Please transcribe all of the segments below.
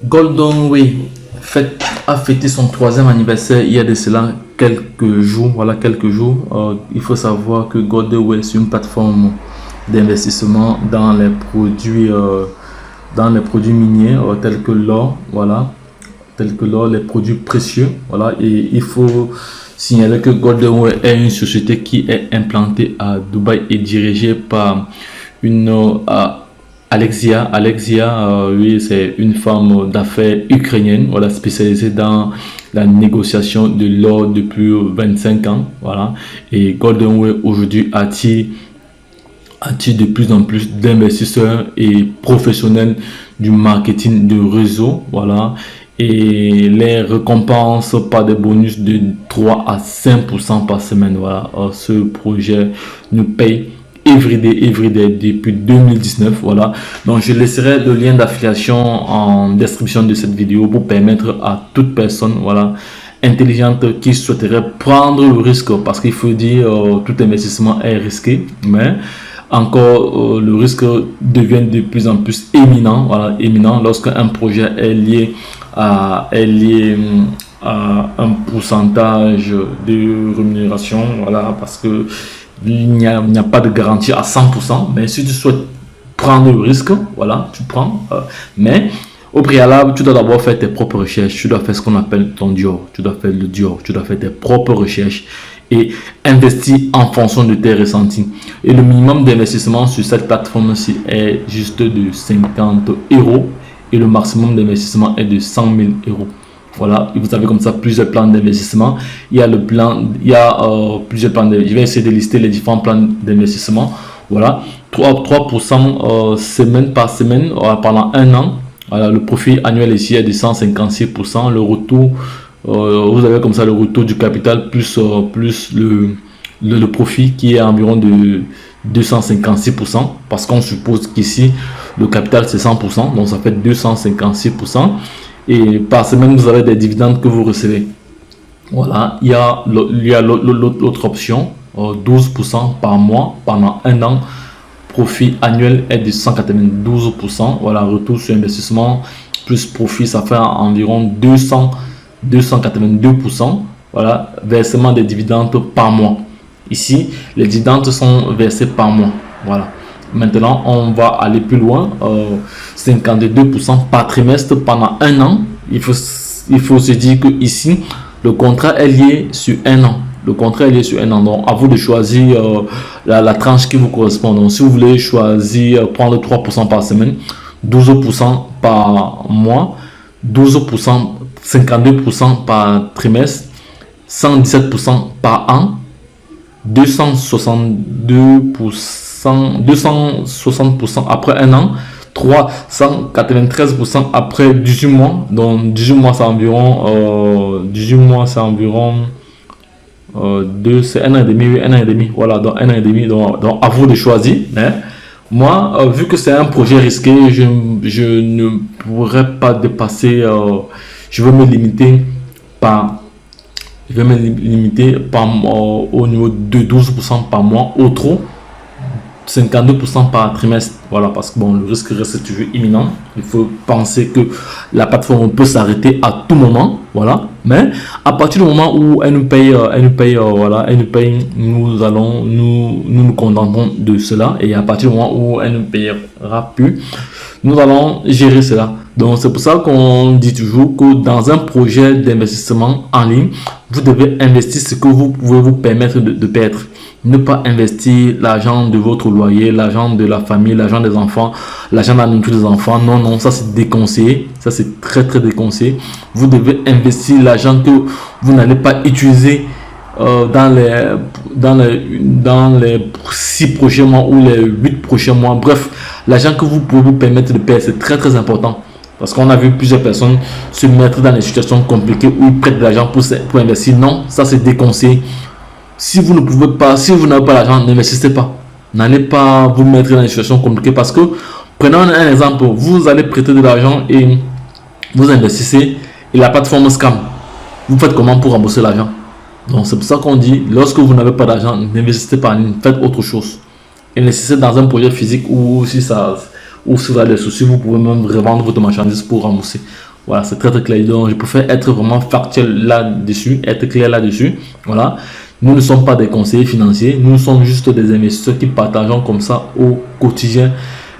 Golden Way a fêté son troisième anniversaire il y a de cela quelques jours. Voilà, quelques jours. Il faut savoir que Golden Way est une plateforme d'investissement dans les produits miniers tels que l'or, voilà, tels que l'or, les produits précieux, voilà. Et il faut signaler que Golden Way est une société qui est implantée à Dubaï et dirigée par une Alexia, oui, c'est une femme d'affaires ukrainienne, voilà, spécialisée dans la négociation de l'or depuis 25 ans, voilà. Et Golden Way aujourd'hui attire de plus en plus d'investisseurs et professionnels du marketing de réseau, voilà. Et les récompenses par des bonus de 3 à 5% par semaine, voilà. Ce projet nous paye everyday depuis 2019, voilà. Donc je laisserai le lien d'affiliation en description de cette vidéo pour permettre à toute personne, voilà, intelligente qui souhaiterait prendre le risque, parce qu'il faut dire tout investissement est risqué, mais encore le risque devient de plus en plus éminent, voilà, éminent lorsqu'un projet est lié à un pourcentage de rémunération, voilà, parce que il n'y a pas de garantie à 100%, mais si tu souhaites prendre le risque, voilà, tu prends, mais au préalable, tu dois d'abord faire tes propres recherches, tu dois faire ce qu'on appelle ton Dior, tu dois faire le Dior, tu dois faire tes propres recherches et investir en fonction de tes ressentis. Et le minimum d'investissement sur cette plateforme-ci est juste de 50 euros et le maximum d'investissement est de 100 000 euros. Voilà, et vous avez comme ça plusieurs plans d'investissement. Il y a plusieurs plans. Je vais essayer de lister les différents plans d'investissement. Voilà, 3% semaine par semaine pendant un an. Voilà, le profit annuel ici est de 156%. Le retour, vous avez comme ça le retour du capital plus le profit qui est environ de 256%, parce qu'on suppose qu'ici le capital c'est 100%, donc ça fait 256%. Et par semaine vous avez des dividendes que vous recevez. Voilà, il y a l'autre option, 12% par mois pendant un an. Profit annuel est de 192%. Voilà, retour sur investissement plus profit, ça fait environ 282%. Voilà, versement des dividendes par mois. Ici, les dividendes sont versés par mois. Voilà. Maintenant, on va aller plus loin. 52% par trimestre pendant un an. Il faut se dire que ici, le contrat est lié sur un an. Le contrat est lié sur un an. Donc, à vous de choisir la tranche qui vous correspond. Donc, si vous voulez choisir, prendre 3% par semaine, 12% par mois, 12%, 52% par trimestre, 117% par an, 260% après un an, 393% après 18 mois. Donc 18 mois c'est environ c'est un an et demi, oui, un an et demi. Voilà, donc un an et demi. Donc à vous de choisir, hein. Moi, vu que c'est un projet risqué, je ne pourrais pas dépasser, je veux me limiter par au niveau de 12% par mois, au trop 52% par trimestre. Voilà, parce que bon, le risque reste toujours imminent. Il faut penser que la plateforme peut s'arrêter à tout moment. Voilà, mais à partir du moment où elle nous paye, voilà, elle nous paye, nous nous contentons de cela. Et à partir du moment où elle ne payera plus, nous allons gérer cela. Donc c'est pour ça qu'on dit toujours que dans un projet d'investissement en ligne, vous devez investir ce que vous pouvez vous permettre de perdre. Ne pas investir l'argent de votre loyer, l'argent de la famille, l'argent des enfants, l'argent de la nourriture des enfants. Non, non, ça c'est déconseillé. Ça c'est très déconseillé. Vous devez investir l'argent que vous n'allez pas utiliser dans les 6 prochains mois ou les 8 prochains mois. Bref, l'argent que vous pouvez vous permettre de perdre, c'est très important. Parce qu'on a vu plusieurs personnes se mettre dans des situations compliquées où ils prêtent de l'argent pour investir. Non, ça c'est déconseillé. Si vous ne pouvez pas, si vous n'avez pas l'argent, n'investissez pas. N'allez pas vous mettre dans des situations compliquées, parce que, prenons un exemple, vous allez prêter de l'argent et vous investissez et la plateforme scam. Vous faites comment pour rembourser l'argent? Donc c'est pour ça qu'on dit, lorsque vous n'avez pas d'argent, n'investissez pas, faites autre chose. Investissez dans un projet physique, ou si vous avez des soucis, vous pouvez même revendre votre marchandise pour rembourser. Voilà, c'est très très clair. Donc, je préfère être vraiment factuel là-dessus, être clair là-dessus. Voilà. Nous ne sommes pas des conseillers financiers, nous sommes juste des investisseurs qui partageons comme ça au quotidien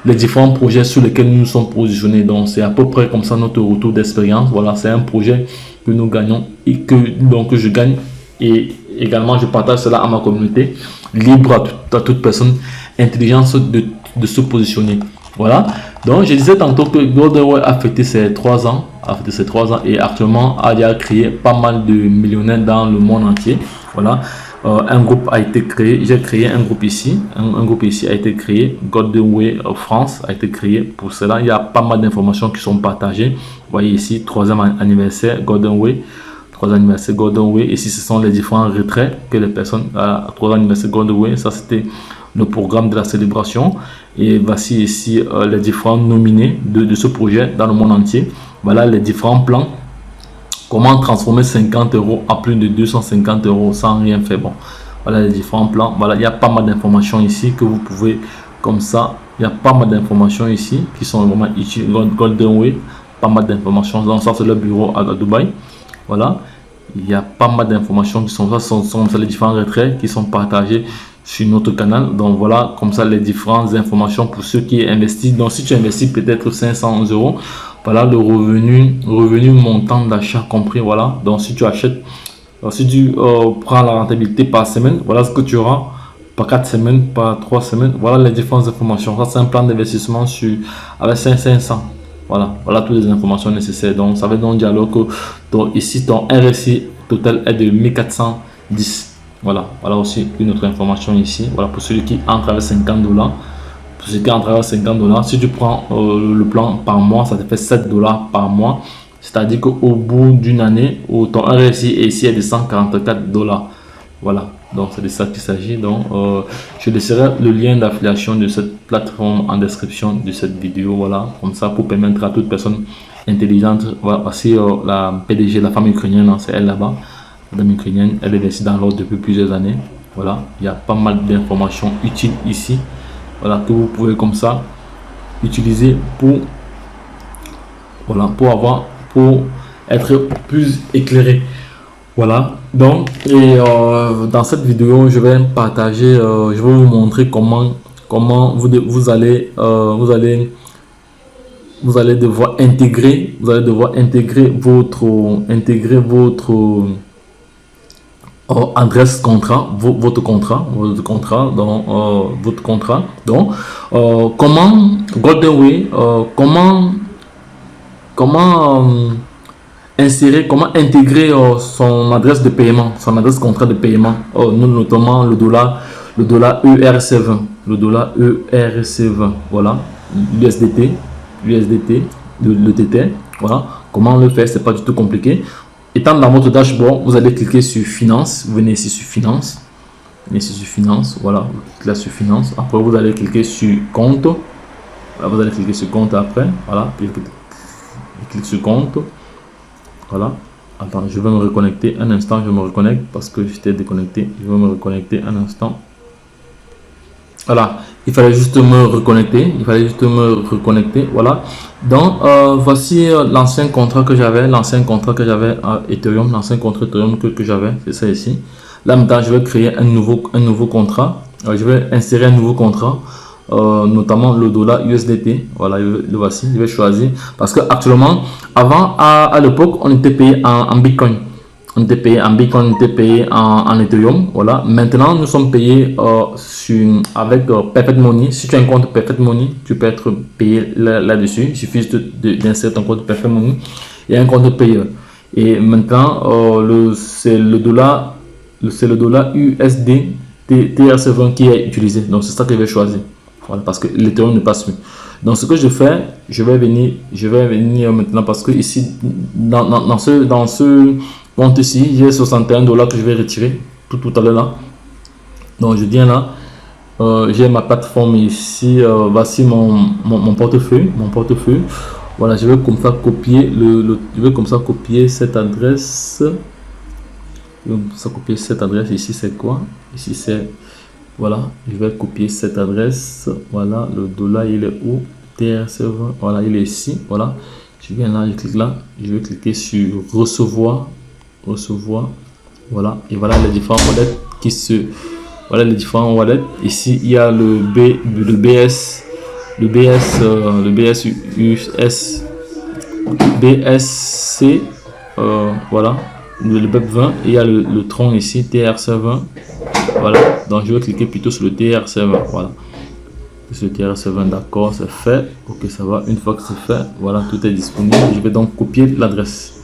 les différents projets sur lesquels nous nous sommes positionnés. Donc, c'est à peu près comme ça notre retour d'expérience. Voilà, c'est un projet que nous gagnons et que donc je gagne. Et également, je partage cela à ma communauté, libre à toute personne intelligente de se positionner. Voilà. Donc, je disais tantôt que Golden Way a fêté ses 3 ans, et actuellement a déjà créé pas mal de millionnaires dans le monde entier. Voilà. Un groupe a été créé, j'ai créé un groupe ici, un groupe ici a été créé, Golden Way France a été créé. Pour cela, il y a pas mal d'informations qui sont partagées. Vous voyez ici, 3e anniversaire Golden Way. 3 anniversaire Golden Way. Ici, ce sont les différents retraits que les personnes à 3 anniversaire Golden Way. Ça, c'était le programme de la célébration. Et voici ici les différents nominés de ce projet dans le monde entier. Voilà les différents plans. Comment transformer 50 € à plus de 250 € sans rien faire. Bon, voilà les différents plans. Voilà, il y a pas mal d'informations ici que vous pouvez comme ça. Il y a pas mal d'informations ici qui sont vraiment utiles. Golden Way, pas mal d'informations. Donc ça, c'est le bureau à Dubaï. Voilà, il y a pas mal d'informations qui sont là, sont les différents retraits qui sont partagés sur notre canal. Donc voilà, comme ça les différentes informations pour ceux qui investissent. Donc si tu investis peut-être 500 €, voilà le revenu montant d'achat compris. Voilà, donc si tu achètes, si tu prends la rentabilité par semaine, voilà ce que tu auras par 4 semaines, par 3 semaines. Voilà les différentes informations. Ça, c'est un plan d'investissement avec 500. Voilà, voilà toutes les informations nécessaires. Donc ça veut donc dire alors que donc, ici ton RSI total est de 1410. Voilà, voilà aussi une autre information ici. Voilà pour celui qui entre avec 50 $. Pour celui qui entre avec 50 $, si tu prends le plan par mois, ça te fait 7 $ par mois. C'est-à-dire qu'au bout d'une année, ton RSI ici est de 144 $. Voilà, donc c'est de ça qu'il s'agit. Donc je laisserai le lien d'affiliation de cette plateforme en description de cette vidéo. Voilà, comme ça pour permettre à toute personne intelligente. Voilà, voici la PDG, la femme ukrainienne, c'est elle là-bas. Madame ukrainienne, elle est restée dans l'ordre depuis plusieurs années. Voilà, il y a pas mal d'informations utiles ici. Voilà, que vous pouvez comme ça utiliser pour, voilà, pour être plus éclairé. Voilà, donc et dans cette vidéo je vais partager, je vais vous montrer comment vous allez devoir intégrer votre adresse contrat, votre contrat, donc comment Golden Way, comment intégrer son adresse de paiement, son adresse contrat de paiement, nous notamment le dollar ERC20, voilà, l'USDT, le TT, voilà, comment le faire, c'est pas du tout compliqué. Étant dans votre dashboard, vous allez cliquer sur finance, vous venez ici sur finance, voilà, vous cliquez là sur finance, après vous allez cliquer sur compte, voilà, vous allez cliquer sur compte après, voilà, cliquez sur compte. Voilà, attends, je vais me reconnecter un instant, je me reconnecte parce que j'étais déconnecté, je vais me reconnecter un instant. Voilà, il fallait juste me reconnecter, voilà. Donc voici l'ancien contrat que j'avais, à Ethereum, que j'avais, c'est ça ici. Là maintenant, je vais créer un nouveau contrat, je vais insérer un nouveau contrat. Notamment le dollar USDT, voilà, le voici, je vais choisir parce que actuellement, avant à l'époque on était payé en Bitcoin, on était payé en Ethereum, voilà. Maintenant nous sommes payés avec Perfect Money. Si tu as un compte Perfect Money, tu peux être payé là-dessus. Il suffit d'insérer ton compte Perfect Money et un compte payeur. Et maintenant c'est le dollar USD TRC20 qui est utilisé, donc c'est ça que je vais choisir. Voilà, parce que l'Ethereum ne passe plus. Donc ce que je fais, je vais venir maintenant parce que ici dans ce compte ici, j'ai 61 $ que je vais retirer tout à l'heure là. Donc je viens là, j'ai ma plateforme ici, voici mon portefeuille, Voilà, je vais comme ça copier copier cette adresse. Ici c'est quoi? Ici c'est, voilà, je vais copier cette adresse. Voilà, le dollar il est où? TRC20, voilà, il est ici. Voilà, Je viens là, je clique là, je vais cliquer sur recevoir, voilà, et voilà les différents wallets qui se, voilà les différents wallets. Ici il y a le BS, le BSC, voilà, le BEP20, et il y a le Tron ici, TRC20, voilà, donc je vais cliquer plutôt sur le TRC20, voilà. Ce TRC20, d'accord, c'est fait. Ok, ça va. Une fois que c'est fait, voilà, tout est disponible. Je vais donc copier l'adresse.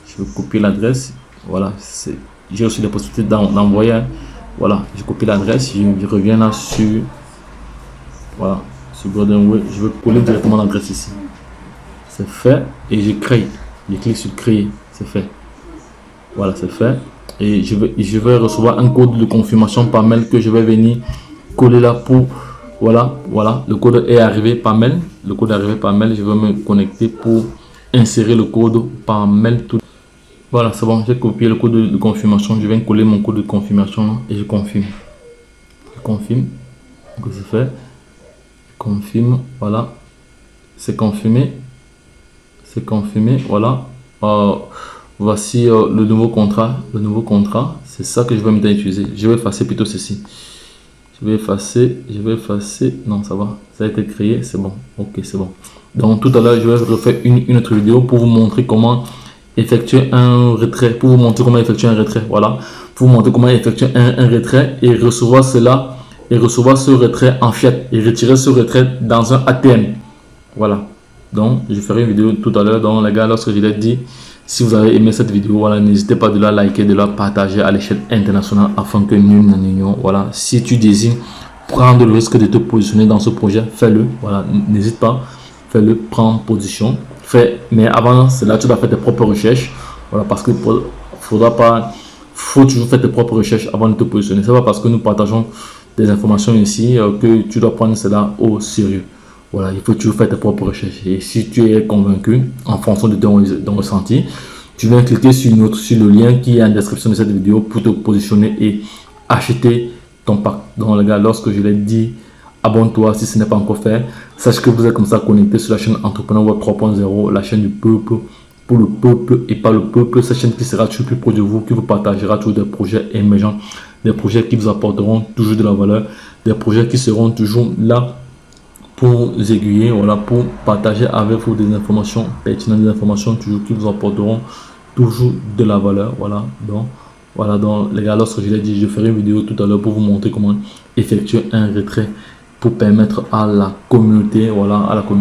Je vais copier l'adresse. Voilà, j'ai aussi la possibilité d'envoyer. Voilà, je copie l'adresse. Je reviens là sur, voilà, sur GoldenWay. Je vais coller directement l'adresse ici. C'est fait et je crée. Je clique sur créer. C'est fait. Voilà, c'est fait. Et je vais recevoir un code de confirmation par mail que je vais venir coller là pour. Voilà, le code est arrivé par mail. Le code est arrivé par mail. Je vais me connecter pour insérer le code par mail. Voilà, c'est bon. J'ai copié le code de confirmation. Je viens coller mon code de confirmation là, et je confirme. Je confirme. Donc c'est fait. Je confirme. Voilà. C'est confirmé. C'est confirmé. Voilà. Voici le nouveau contrat. Le nouveau contrat. C'est ça que je vais maintenant utiliser. Je vais effacer plutôt ceci. Je vais effacer, non ça va, ça a été créé, c'est bon, ok c'est bon. Donc tout à l'heure je vais refaire une autre vidéo pour vous montrer comment effectuer un retrait, pour vous montrer comment effectuer un retrait, voilà, pour vous montrer comment effectuer un retrait et recevoir cela, et recevoir ce retrait en fiat, et retirer ce retrait dans un ATM, voilà. Donc je ferai une vidéo tout à l'heure, donc les gars, lorsque je l'ai dit, si vous avez aimé cette vidéo, voilà, n'hésitez pas de la liker, de la partager à l'échelle internationale afin que nul n'en ignore. Voilà, si tu désires prendre le risque de te positionner dans ce projet, fais-le. Voilà, n'hésite pas, fais-le, prends position. Mais avant cela, tu dois faire tes propres recherches. Voilà, parce que faut toujours faire tes propres recherches avant de te positionner. C'est pas parce que nous partageons des informations ici que tu dois prendre cela au sérieux. Voilà, il faut toujours faire tes propres recherches. Et si tu es convaincu, en fonction de ton ressenti, tu viens cliquer sur le lien qui est en description de cette vidéo pour te positionner et acheter ton pack. Donc les gars, lorsque je l'ai dit, abonne-toi si ce n'est pas encore fait. Sache que vous êtes comme ça connecté sur la chaîne Entrepreneur Web 3.0, la chaîne du peuple, pour le peuple et pas le peuple. Cette chaîne qui sera toujours plus proche de vous, qui vous partagera toujours des projets émergents, des projets qui vous apporteront toujours de la valeur, des projets qui seront toujours là pour vous aiguiller, voilà, pour partager avec vous des informations pertinentes, des informations toujours qui vous apporteront toujours de la valeur. Voilà, donc les gars, lorsque je l'ai dit, je ferai une vidéo tout à l'heure pour vous montrer comment effectuer un retrait pour permettre à la communauté, voilà, à la communauté